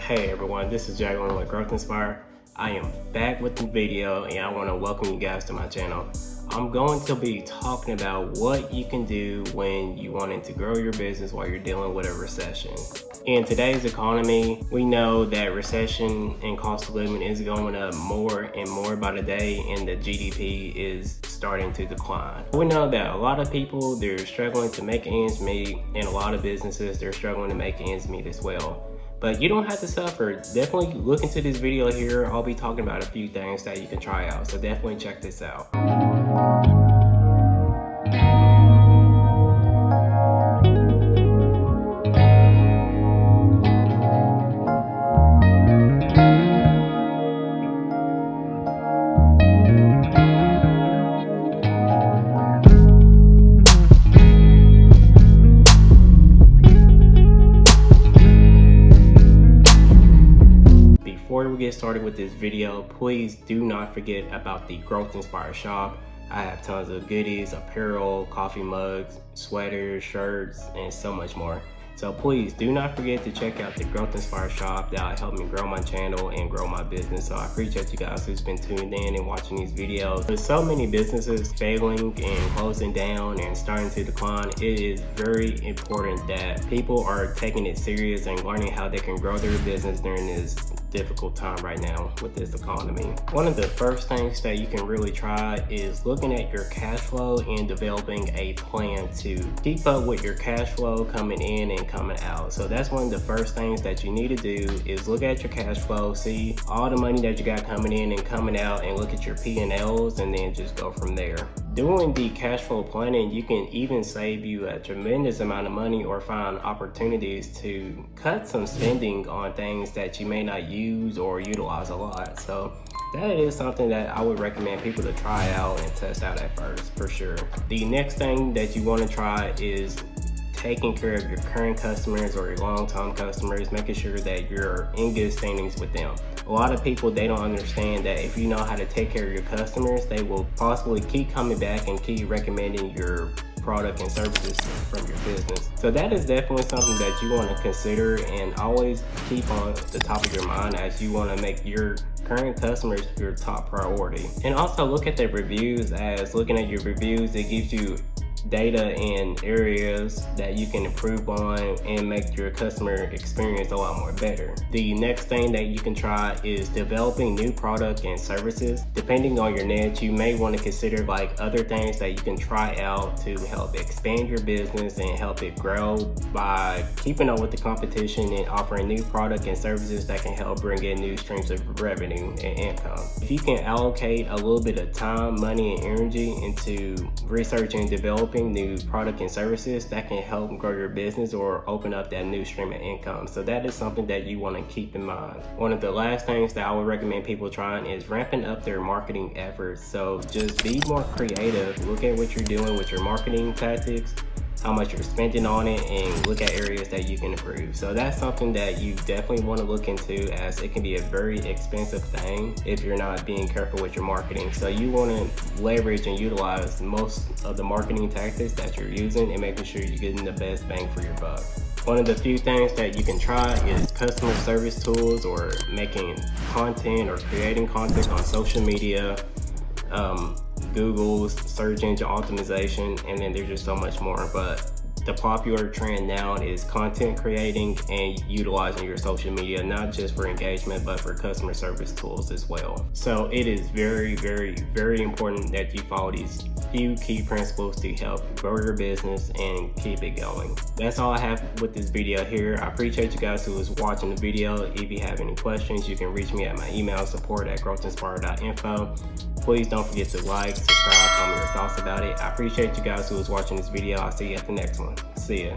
Hey everyone, this is Jacqueline with Growthinspire. I am back with the video and I want to welcome you guys to my channel. I'm going to be talking about what you can do when you wanting to grow your business while you're dealing with a recession. In today's economy, we know that recession and cost of living is going up more and more by the day, and the GDP is starting to decline. We know that a lot of people, they're struggling to make ends meet, and a lot of businesses, they're struggling to make ends meet as well. But you don't have to suffer. Definitely look into this video here. I'll be talking about a few things that you can try out, so definitely check this out. Before we get started with this video, please do not forget about the Growthinspire Shop. I have tons of goodies, apparel, coffee mugs, sweaters, shirts, and so much more. So please do not forget to check out the Growthinspire Shop. That'll help me grow my channel and grow my business. So I appreciate you guys who's been tuned in and watching these videos. There's so many businesses failing and closing down and starting to decline. It is very important that people are taking it serious and learning how they can grow their business during this difficult time right now with this economy. One of the first things that you can really try is looking at your cash flow and developing a plan to keep up with your cash flow coming in and coming out. So that's one of the first things that you need to do is look at your cash flow, see all the money that you got coming in and coming out, and look at your P&Ls and then just go from there. Doing the cash flow planning, you can even save you a tremendous amount of money or find opportunities to cut some spending on things that you may not use or utilize a lot. So that is something that I would recommend people to try out and test out at first, for sure. The next thing that you want to try is taking care of your current customers or your long-time customers, making sure that you're in good standings with them. A lot of people, they don't understand that if you know how to take care of your customers, they will possibly keep coming back and keep recommending your product and services from your business. So that is definitely something that you want to consider and always keep on the top of your mind as you want to make your current customers your top priority. And also look at the reviews, as looking at your reviews, it gives you data in areas that you can improve on and make your customer experience a lot more better. The next thing that you can try is developing new product and services. Depending on your niche, you may want to consider like other things that you can try out to help expand your business and help it grow by keeping up with the competition and offering new product and services that can help bring in new streams of revenue and income. If you can allocate a little bit of time, money, and energy into researching and developing new product and services, that can help grow your business or open up that new stream of income. So that is something that you want to keep in mind. One of the last things that I would recommend people trying is ramping up their marketing efforts. So just be more creative. Look at what you're doing with your marketing tactics, how much you're spending on it, and look at areas that you can improve. So that's something that you definitely want to look into, as it can be a very expensive thing if you're not being careful with your marketing. So you want to leverage and utilize most of the marketing tactics that you're using and making sure you're getting the best bang for your buck. One of the few things that you can try is customer service tools, or making content or creating content on social media, Google's search engine optimization, and then there's just so much more. But the popular trend now is content creating and utilizing your social media, not just for engagement, but for customer service tools as well. So it is very, very, very important that you follow these few key principles to help grow your business and keep it going. That's all I have with this video here. I appreciate you guys who was watching the video. If you have any questions, you can reach me at my email, support@growthinspire.info. Please don't forget to like, subscribe, tell me your thoughts about it. I appreciate you guys who was watching this video. I'll see you at the next one. See ya.